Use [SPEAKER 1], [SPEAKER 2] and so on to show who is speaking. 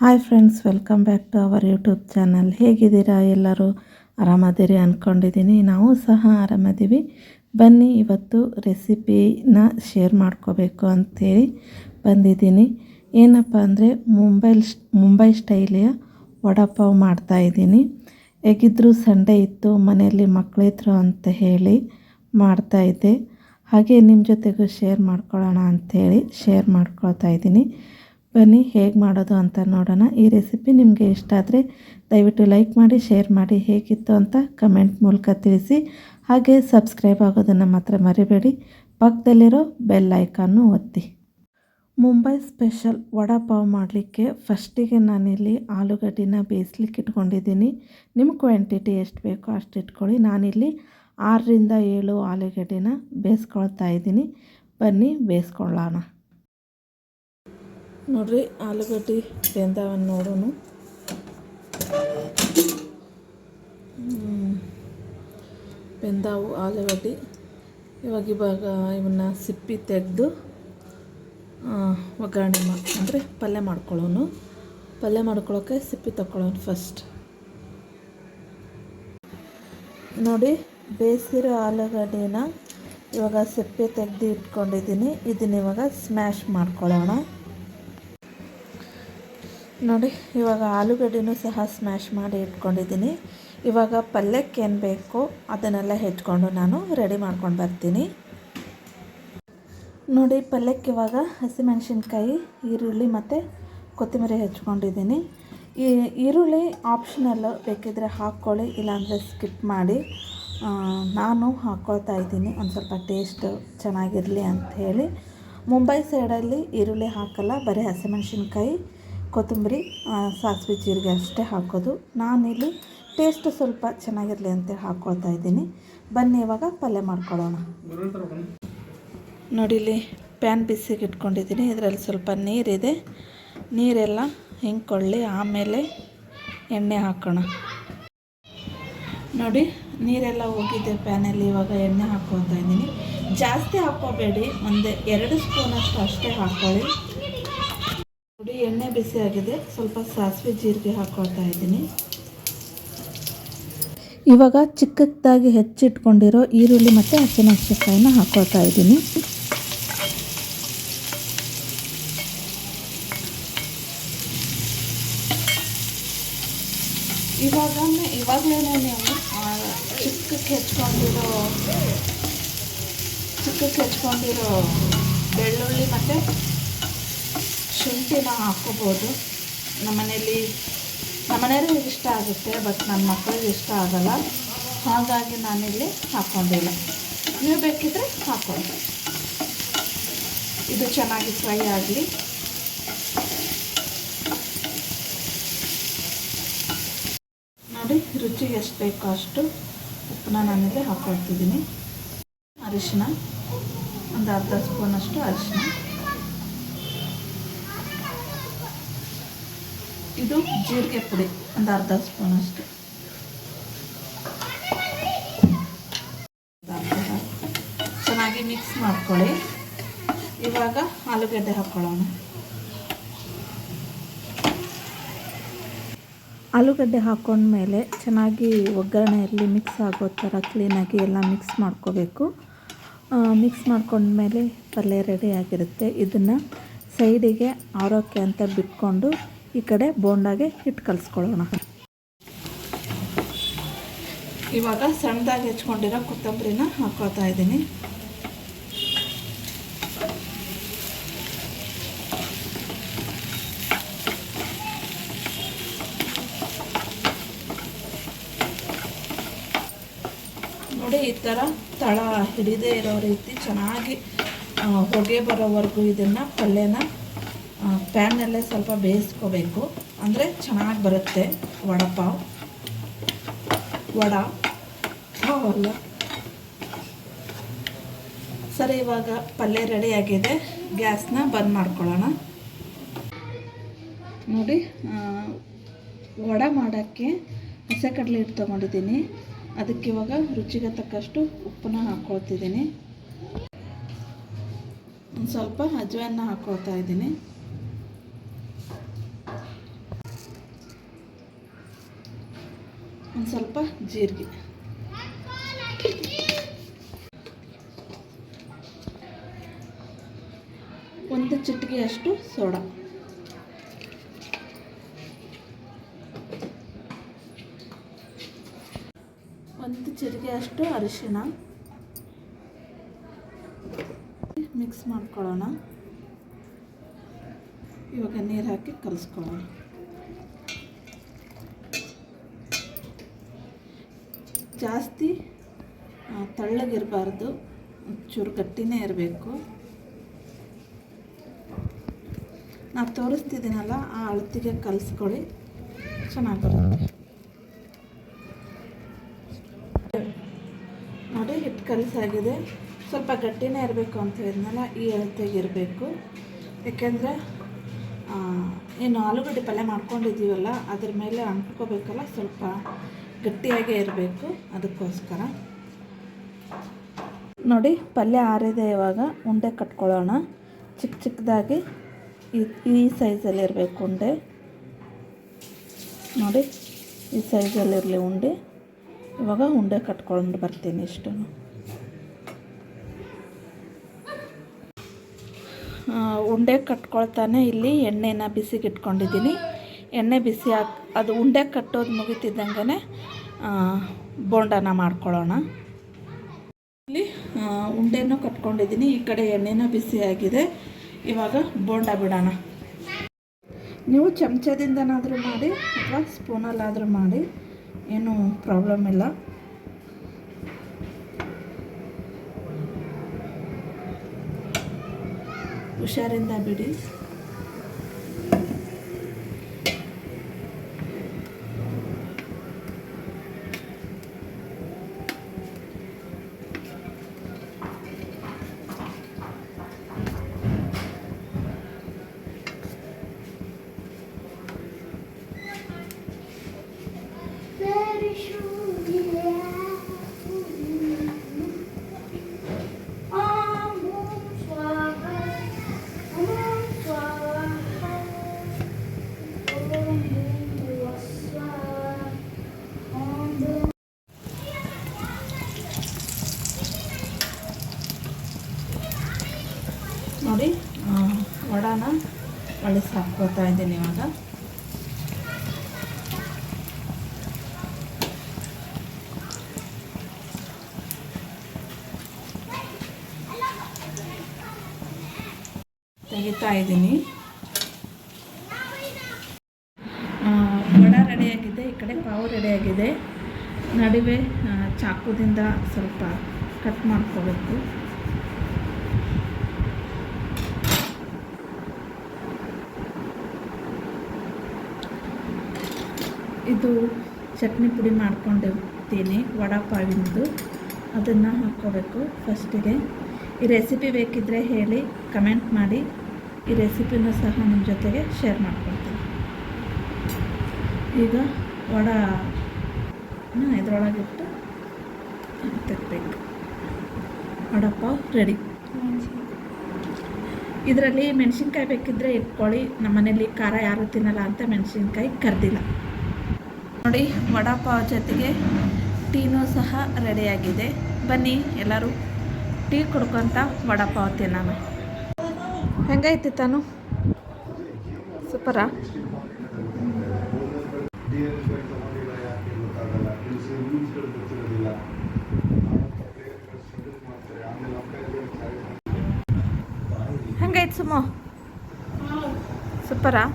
[SPEAKER 1] Hi friends, welcome back to our YouTube channel. ಹೇಗಿದ್ದೀರಾ? ಎಲ್ಲರೂ ಆರಾಮದಿರಿ ಅಂದ್ಕೊಂಡಿದ್ದೀನಿ. ನಾವು ಸಹ ಆರಾಮದ್ದೀವಿ. ಬನ್ನಿ, ಇವತ್ತು ರೆಸಿಪಿನ ಶೇರ್ ಮಾಡ್ಕೋಬೇಕು ಅಂಥೇಳಿ ಬಂದಿದ್ದೀನಿ. ಏನಪ್ಪ ಅಂದರೆ ಮುಂಬೈ ಸ್ಟೈಲಿಯ ವಡಾಪಾವ್ ಮಾಡ್ತಾಯಿದ್ದೀನಿ. ಹೇಗಿದ್ದರೂ ಸಂಡೇ ಇತ್ತು, ಮನೆಯಲ್ಲಿ ಮಕ್ಕಳಿದ್ರು ಅಂತ ಹೇಳಿ ಮಾಡ್ತಾಯಿದ್ದೆ. ಹಾಗೆ ನಿಮ್ಮ ಜೊತೆಗೂ ಶೇರ್ ಮಾಡ್ಕೊಳ್ಳೋಣ ಅಂಥೇಳಿ ಶೇರ್ ಮಾಡ್ಕೊಳ್ತಾ ಇದ್ದೀನಿ. ಬನ್ನಿ, ಹೇಗೆ ಮಾಡೋದು ಅಂತ ನೋಡೋಣ. ಈ ರೆಸಿಪಿ ನಿಮಗೆ ಇಷ್ಟ ಆದರೆ ದಯವಿಟ್ಟು ಲೈಕ್ ಮಾಡಿ, ಶೇರ್ ಮಾಡಿ, ಹೇಗಿತ್ತು ಅಂತ ಕಮೆಂಟ್ ಮೂಲಕ ತಿಳಿಸಿ. ಹಾಗೆ ಸಬ್ಸ್ಕ್ರೈಬ್ ಆಗೋದನ್ನು ಮಾತ್ರ ಮರಿಬೇಡಿ. ಪಕ್ಕದಲ್ಲಿರೋ ಬೆಲ್ ಐಕಾನ್ನು ಒತ್ತಿ. ಮುಂಬೈ ಸ್ಪೆಷಲ್ ವಡಾಪಾವ್ ಮಾಡಲಿಕ್ಕೆ ಫಸ್ಟಿಗೆ ನಾನಿಲ್ಲಿ ಆಲೂಗಡ್ಡಿನ ಬೇಯಿಸ್ಲಿಕ್ಕೆ ಇಟ್ಕೊಂಡಿದ್ದೀನಿ. ನಿಮ್ಮ ಕ್ವಾಂಟಿಟಿ ಎಷ್ಟು ಬೇಕೋ ಅಷ್ಟು ಇಟ್ಕೊಳ್ಳಿ. ನಾನಿಲ್ಲಿ 6ರಿಂದ 7 ಆಲೂಗಡ್ಡೆನ ಬೇಯಿಸ್ಕೊಳ್ತಾ ಇದ್ದೀನಿ. ಬನ್ನಿ ಬೇಯಿಸ್ಕೊಳ್ಳೋಣ. ನೋಡ್ರಿ, ಆಲೂಗಡ್ಡೆ ಬೆಂದವನ್ನು ನೋಡೋಣ. ಬೆಂದಾವು ಆಲೂಗಡ್ಡೆ. ಇವಾಗ ಇವನ್ನ ಸಿಪ್ಪಿ ತೆಗೆದು ಒಗ್ಗರಣೆ ಅಂದರೆ ಪಲ್ಯ ಮಾಡ್ಕೊಳ್ಳೋನು. ಪಲ್ಯ ಮಾಡ್ಕೊಳ್ಳೋಕ್ಕೆ ಸಿಪ್ಪಿ ತಗೊಳ್ಳೋನು ಫಸ್ಟ್. ನೋಡಿ, ಬೇಯಿಸಿರೋ ಆಲೂಗಡ್ಡೆನ ಇವಾಗ ಸಿಪ್ಪೆ ತೆಗೆದು ಇಟ್ಕೊಂಡಿದ್ದೀನಿ. ಇದನ್ನ ಇವಾಗ ಸ್ಮ್ಯಾಶ್ ಮಾಡ್ಕೊಳ್ಳೋಣ. ನೋಡಿ, ಇವಾಗ ಆಲೂಗಡ್ಡೆನೂ ಸಹ ಸ್ಮ್ಯಾಶ್ ಮಾಡಿ ಇಟ್ಕೊಂಡಿದ್ದೀನಿ. ಇವಾಗ ಪಲ್ಯಕ್ಕೆ ಏನು ಬೇಕೋ ಅದನ್ನೆಲ್ಲ ಹೆಚ್ಕೊಂಡು ನಾನು ರೆಡಿ ಮಾಡ್ಕೊಂಡು ಬರ್ತೀನಿ. ನೋಡಿ, ಪಲ್ಯಕ್ಕೆ ಇವಾಗ ಹಸಿಮೆಣಸಿನ್ಕಾಯಿ, ಈರುಳ್ಳಿ ಮತ್ತು ಕೊತ್ತಂಬರಿ ಹೆಚ್ಕೊಂಡಿದ್ದೀನಿ. ಈ ಈರುಳ್ಳಿ ಆಪ್ಷನಲ್ಲು, ಬೇಕಿದ್ದರೆ ಹಾಕ್ಕೊಳ್ಳಿ, ಇಲ್ಲಾಂದರೆ ಸ್ಕಿಪ್ ಮಾಡಿ. ನಾನು ಹಾಕ್ಕೊಳ್ತಾ ಇದ್ದೀನಿ ಒಂದು ಸ್ವಲ್ಪ ಟೇಸ್ಟ್ ಚೆನ್ನಾಗಿರಲಿ ಅಂಥೇಳಿ. ಮುಂಬೈ ಸೈಡಲ್ಲಿ ಈರುಳ್ಳಿ ಹಾಕಲ್ಲ, ಬರೀ ಹಸಿಮೆಣಸಿನ್ಕಾಯಿ, ಕೊತ್ತಂಬರಿ, ಸಾಸಿವೆ, ಜೀರಿಗೆ ಅಷ್ಟೇ ಹಾಕೋದು. ನಾನಿಲ್ಲಿ ಟೇಸ್ಟ್ ಸ್ವಲ್ಪ ಚೆನ್ನಾಗಿರಲಿ ಅಂತ ಹಾಕ್ಕೊಳ್ತಾ ಇದ್ದೀನಿ. ಬನ್ನಿ ಇವಾಗ ಪಲ್ಯ ಮಾಡ್ಕೊಳ್ಳೋಣ. ನೋಡಿ, ಇಲ್ಲಿ ಪ್ಯಾನ್ ಬಿಸಿಗೆ ಇಟ್ಕೊಂಡಿದ್ದೀನಿ. ಇದರಲ್ಲಿ ಸ್ವಲ್ಪ ನೀರಿದೆ. ನೀರೆಲ್ಲ ಹಿಂಡ್ಕೊಳ್ಳಿ, ಆಮೇಲೆ ಎಣ್ಣೆ ಹಾಕೋಣ. ನೋಡಿ, ನೀರೆಲ್ಲ ಹೋಗಿದೆ ಪ್ಯಾನಲ್ಲಿ. ಇವಾಗ ಎಣ್ಣೆ ಹಾಕ್ಕೊಳ್ತಾ ಇದ್ದೀನಿ. ಜಾಸ್ತಿ ಹಾಕ್ಕೋಬೇಡಿ, ಒಂದು 2 ಸ್ಪೂನಷ್ಟು ಅಷ್ಟೇ ಹಾಕ್ಕೊಳ್ಳಿ. ನೋಡಿ, ಎಣ್ಣೆ ಬಿಸಿ ಆಗಿದೆ. ಸ್ವಲ್ಪ ಸಾಸಿವೆ ಜೀರಿಗೆ ಹಾಕ್ಕೊಳ್ತಾ ಇದ್ದೀನಿ. ಇವಾಗ ಚಿಕ್ಕದಾಗಿ ಹೆಚ್ಚಿಟ್ಕೊಂಡಿರೋ ಈರುಳ್ಳಿ ಮತ್ತು ಹಸಿಮೆಣಸಿನಕಾಯಿನ ಹಾಕ್ಕೊಳ್ತಾ ಇದ್ದೀನಿ. ಇವಾಗಲೇ ನೀವು ಚಿಕ್ಕಕ್ಕೆ ಹೆಚ್ಕೊಂಡಿರೋ ಬೆಳ್ಳುಳ್ಳಿ ಮತ್ತು ಶುಂಠಿನ ಹಾಕ್ಕೋಬೋದು. ನಮ್ಮನೆಯವ್ರಿಗೆ ಇಷ್ಟ ಆಗುತ್ತೆ, ಬಟ್ ನನ್ನ ಮಕ್ಕಳಿಗೆ ಇಷ್ಟ ಆಗಲ್ಲ. ಹಾಗಾಗಿ ನಾನಿಲ್ಲಿ ಹಾಕ್ಕೊಂಡಿಲ್ಲ. ನೀವು ಬೇಕಿದ್ರೆ ಹಾಕ್ಕೊಳ್ಳಿ. ಇದು ಚೆನ್ನಾಗಿ ಫ್ರೈ ಆಗಲಿ. ನೋಡಿ, ರುಚಿಗೆ ಎಷ್ಟು ಬೇಕೋ ಅಷ್ಟು ಉಪ್ಪನ್ನ ನಾನಿಲ್ಲಿ ಹಾಕ್ಕೊಳ್ತಿದ್ದೀನಿ. ಅರಿಶಿನ ಒಂದು ಅರ್ಧ ಸ್ಪೂನಷ್ಟು ಅರಿಶಿನ. ಇದು ಜೀರಿಗೆ ಪುಡಿ ಒಂದು ಅರ್ಧ ಸ್ಪೂನಷ್ಟು. ಚೆನ್ನಾಗಿ ಮಿಕ್ಸ್ ಮಾಡ್ಕೊಳ್ಳಿ. ಇವಾಗ ಆಲೂಗಡ್ಡೆ ಹಾಕ್ಕೊಳ್ಳೋಣ. ಆಲೂಗಡ್ಡೆ ಹಾಕ್ಕೊಂಡ್ಮೇಲೆ ಚೆನ್ನಾಗಿ ಒಗ್ಗರಣೆಯಲ್ಲಿ ಮಿಕ್ಸ್ ಆಗೋ ಥರ ಕ್ಲೀನಾಗಿ ಎಲ್ಲ ಮಿಕ್ಸ್ ಮಾಡ್ಕೋಬೇಕು. ಮಿಕ್ಸ್ ಮಾಡ್ಕೊಂಡ್ಮೇಲೆ ಪಲ್ಯ ರೆಡಿ ಆಗಿರುತ್ತೆ. ಇದನ್ನು ಸೈಡಿಗೆ ಆರೋಕ್ಕೆ ಅಂತ ಬಿಟ್ಕೊಂಡು ಈ ಕಡೆ ಬೋಂಡಾಗೆ ಹಿಟ್ಟು ಕಲಿಸ್ಕೊಳ್ಳೋಣ. ಇವಾಗ ಸಣ್ಣದಾಗಿ ಹೆಚ್ಕೊಂಡಿರೋ ಕೊತ್ತಂಬರಿನ ಹಾಕ್ಕೊಳ್ತಾ ಇದ್ದೀನಿ. ನೋಡಿ, ಈ ಥರ ತಳ ಹಿಡಿದೇ ಇರೋ ರೀತಿ ಚೆನ್ನಾಗಿ ಹೊಗೆ ಬರೋವರೆಗೂ ಇದನ್ನು ಪಲ್ಯನ ಪ್ಯಾನಲ್ಲೇ ಸ್ವಲ್ಪ ಬೇಯಿಸ್ಕೋಬೇಕು. ಅಂದರೆ ಚೆನ್ನಾಗಿ ಬರುತ್ತೆ ವಡಾಪಾವ್. ಅಲ್ಲ ಸರಿ, ಇವಾಗ ಪಲ್ಯ ರೆಡಿಯಾಗಿದೆ. ಗ್ಯಾಸ್ನ ಬಂದ್ ಮಾಡ್ಕೊಳ್ಳೋಣ. ನೋಡಿ, ವಡೆ ಮಾಡೋಕ್ಕೆ ಹಸಿ ಕಡಲೆ ಹಿಟ್ಟು ತೊಗೊಂಡಿದ್ದೀನಿ. ಅದಕ್ಕೆ ಇವಾಗ ರುಚಿಗೆ ತಕ್ಕಷ್ಟು ಉಪ್ಪನ್ನ ಹಾಕ್ಕೊಳ್ತಿದ್ದೀನಿ. ಒಂದು ಸ್ವಲ್ಪ ಅಜ್ವಾನ ಹಾಕ್ಕೊಳ್ತಾ ಇದ್ದೀನಿ. ಒಂದು ಸ್ವಲ್ಪ ಜೀರಿಗೆ, ಒಂದು ಚಿಟಿಕೆಯಷ್ಟು ಸೋಡಾ, ಒಂದು ಚಿಟಿಕೆಯಷ್ಟು ಅರಿಶಿಣ ಮಿಕ್ಸ್ ಮಾಡ್ಕೊಳ್ಳೋಣ. ಇವಾಗ ನೀರು ಹಾಕಿ ಕಲಿಸ್ಕೊಳ್ಳೋಣ. ಜಾಸ್ತಿ ತಳ್ಳಗಿರಬಾರ್ದು, ಚೂರು ಗಟ್ಟಿನೇ ಇರಬೇಕು. ನಾನು ತೋರಿಸ್ತಿದ್ದೀನಲ್ಲ ಆ ಅಳತೆಗೆ ಕಲಿಸ್ಕೊಳ್ಳಿ, ಚೆನ್ನಾಗಿ ಬರುತ್ತೆ. ನೋಡಿ ಹಿಟ್ಟು ಕಲಸಾಗಿದೆ. ಸ್ವಲ್ಪ ಗಟ್ಟಿನೇ ಇರಬೇಕು ಅಂತ ಹೇಳಿದ್ನಲ್ಲ, ಈ ಅಳತೆಗೆ ಇರಬೇಕು. ಯಾಕೆಂದರೆ ಏನು ಆಲೂಗಡ್ಡೆ ಪಲ್ಯ ಮಾಡ್ಕೊಂಡಿದ್ದೀವಲ್ಲ ಅದ್ರ ಮೇಲೆ ಅಂಟ್ಕೋಬೇಕಲ್ಲ, ಸ್ವಲ್ಪ ಗಟ್ಟಿಯಾಗೇ ಇರಬೇಕು, ಅದಕ್ಕೋಸ್ಕರ. ನೋಡಿ ಪಲ್ಯ ಆರಿದೆ. ಇವಾಗ ಉಂಡೆ ಕಟ್ಕೊಳ್ಳೋಣ. ಚಿಕ್ಕ ಚಿಕ್ಕದಾಗಿ ಈ ಸೈಜಲ್ಲಿ ಇರಬೇಕು ಉಂಡೆ. ನೋಡಿ ಈ ಸೈಜಲ್ಲಿರಲಿ ಉಂಡೆ. ಇವಾಗ ಉಂಡೆ ಕಟ್ಕೊಂಡು ಬರ್ತೀನಿ. ಇಷ್ಟು ಉಂಡೆ ಕಟ್ಕೊಳ್ತಾನೆ ಇಲ್ಲಿ ಎಣ್ಣೆನ ಬಿಸಿಗೆ ಇಟ್ಕೊಂಡಿದ್ದೀನಿ. ಎಣ್ಣೆ ಬಿಸಿ ಅದು ಉಂಡೆ ಕಟ್ಟೋದು ಮುಗಿತಿದ್ದಂಗೆ ಬೋಂಡನ ಮಾಡ್ಕೊಳ್ಳೋಣ. ಇಲ್ಲಿ ಉಂಡೆನೂ ಕಟ್ಕೊಂಡಿದ್ದೀನಿ. ಈ ಕಡೆ ಎಣ್ಣೆನ ಬಿಸಿಯಾಗಿದೆ. ಇವಾಗ ಬೋಂಡ ಬಿಡೋಣ. ನೀವು ಚಮಚದಿಂದನಾದರೂ ಮಾಡಿ ಅಥವಾ ಸ್ಪೂನಲ್ಲಾದರೂ ಮಾಡಿ, ಏನೂ ಪ್ರಾಬ್ಲಮ್ ಇಲ್ಲ. ಹುಷಾರಿಂದ ಬಿಡಿ. ನೋಡಿ ವಡಾನ ಒಳಿಸಿ ಹಾಕ್ಕೊಳ್ತಾ ಇದ್ದೀನಿ. ಇವಾಗ ತೆಗಿತಾ ಇದ್ದೀನಿ. ವಡ ರೆಡಿಯಾಗಿದೆ. ಈ ಕಡೆ ಪಾವು ರೆಡಿಯಾಗಿದೆ. ನಡುವೆ ಚಾಕುದಿಂದ ಸ್ವಲ್ಪ ಕಟ್ ಮಾಡ್ಕೋಬೇಕು. ಇದು ಚಟ್ನಿ ಪುಡಿ ಮಾಡ್ಕೊಂಡಿರ್ತೀನಿ ವಡಾಪಾವಿಂದು, ಅದನ್ನು ಹಾಕ್ಕೋಬೇಕು ಫಸ್ಟಿಗೆ. ಈ ರೆಸಿಪಿ ಬೇಕಿದ್ದರೆ ಹೇಳಿ, ಕಮೆಂಟ್ ಮಾಡಿ. ಈ ರೆಸಿಪಿನೂ ಸಹ ನಿಮ್ಮ ಜೊತೆಗೆ ಶೇರ್ ಮಾಡ್ಕೊಳ್ತೀನಿ. ಈಗ ವಡಾನ ಇದರೊಳಗಿಟ್ಟು ತೆಗಬೇಕು. ವಡಾಪಾವ್ ರೆಡಿ. ಇದರಲ್ಲಿ ಮೆಣಸಿನ್ಕಾಯಿ ಬೇಕಿದ್ದರೆ ಇಟ್ಕೊಳ್ಳಿ. ನಮ್ಮ ಮನೇಲಿ ಖಾರ ಯಾರು ತಿನ್ನಲ್ಲ ಅಂತ ಮೆಣಸಿನ್ಕಾಯಿ ಕರೆದಿಲ್ಲ. ನೋಡಿ ವಡಾಪಾವ್ ಜೊತೆಗೆ ಟೀನೂ ಸಹ ರೆಡಿಯಾಗಿದೆ. ಬನ್ನಿ ಎಲ್ಲರೂ ಟೀ ಕುಡ್ಕೊತ ವಡಾಪಾವ್ ತಿನ್ನೋಣ. ಹೆಂಗೈತಿ ತಾನು? ಸೂಪರಾ? ಹೆಂಗೈತಿ ಸುಮ್ಮ? ಸೂಪರಾ?